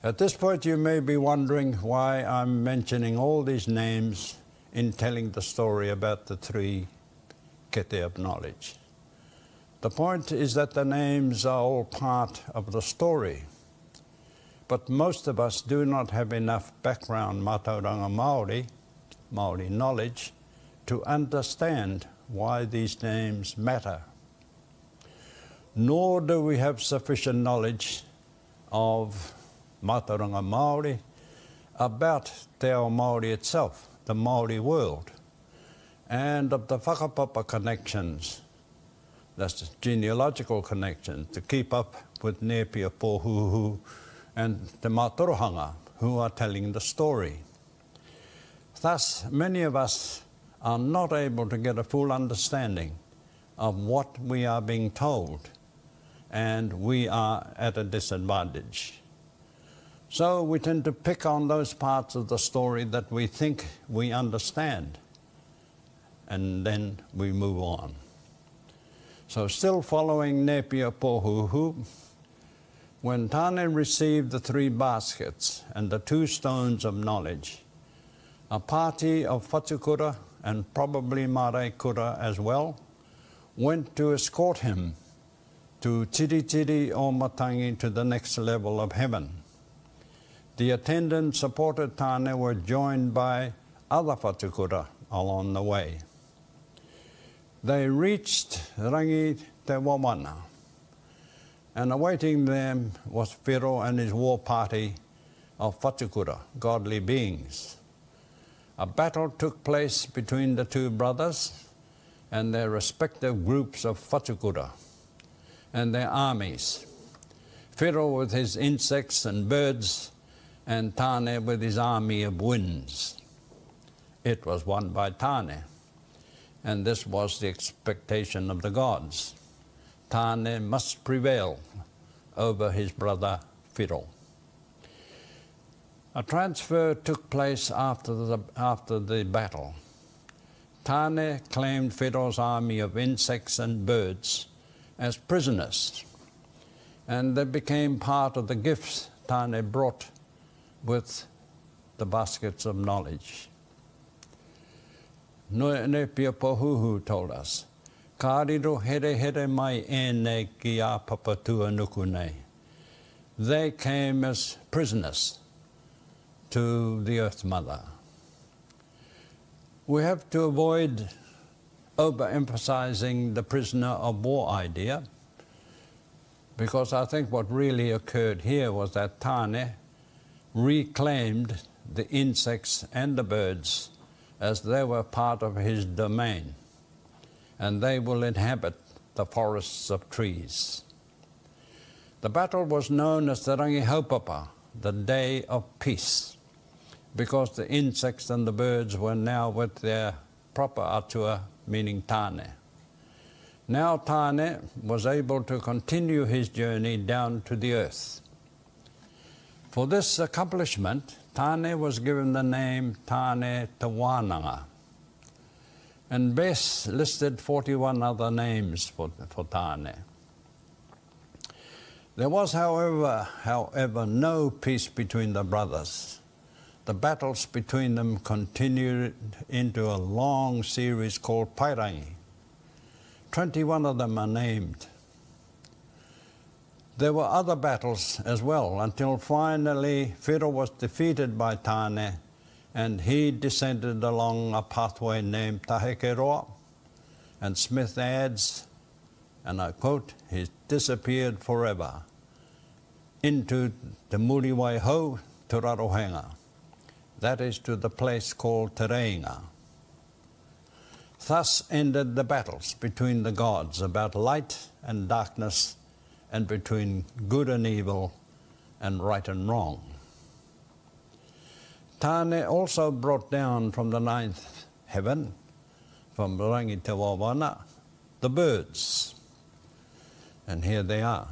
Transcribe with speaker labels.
Speaker 1: At this point, you may be wondering why I'm mentioning all these names in telling the story about the three kete of knowledge. The point is that the names are all part of the story, but most of us do not have enough background Mātauranga Māori knowledge, to understand why these names matter. Nor do we have sufficient knowledge of Mātauranga Māori about Te Ao Māori itself, the Māori world, and of the whakapapa connections, that's the genealogical connections, to keep up with Nepia Pōhuhu and the Mātorohanga, who are telling the story. Thus, many of us are not able to get a full understanding of what we are being told, and we are at a disadvantage. So we tend to pick on those parts of the story that we think we understand, and then we move on. So still following Nepia Pōhuhu, when Tāne received the 3 baskets and the 2 stones of knowledge, a party of whatukura and probably maraekura as well went to escort him to Tiritiri o Matangi to the next level of heaven. The attendant supported Tāne were joined by other whatukura along the way. They reached Rangi Te Wawana, and awaiting them was Whiro and his war party of whatukura, godly beings. A battle took place between the 2 brothers and their respective groups of whatukura and their armies. Whiro with his insects and birds, and Tāne with his army of winds. It was won by Tāne, and this was the expectation of the gods. Tāne must prevail over his brother Whiro. A transfer took place after the battle. Tāne claimed Whiro's army of insects and birds as prisoners, and they became part of the gifts Tāne brought with the baskets of knowledge. Nepia Pōhuhu told us, "Kāriro here here mai ene ki a papatua nuku nei." They came as prisoners to the Earth Mother. We have to avoid overemphasizing the prisoner of war idea, because I think what really occurred here was that Tāne reclaimed the insects and the birds as they were part of his domain, and they will inhabit the forests of trees. The battle was known as the Rangi Haupapa, the Day of Peace, because the insects and the birds were now with their proper atua, meaning Tāne. Now Tāne was able to continue his journey down to the earth. For this accomplishment, Tāne was given the name Tāne Te Wānanga, and Bess listed 41 other names for Tāne. There was, however, no peace between the brothers. The battles between them continued into a long series called Pairangi. 21 of them are named. There were other battles as well, until finally Whiro was defeated by Tāne, and he descended along a pathway named Tahekeroa, and Smith adds, and I quote, "He disappeared forever into the Muriwai Hou to Rarohenga." That is to the place called Te Reinga. Thus ended the battles between the gods about light and darkness, and between good and evil and right and wrong. Tāne also brought down from the 9th heaven, from Rangi Te Wawana, the birds. And here they are.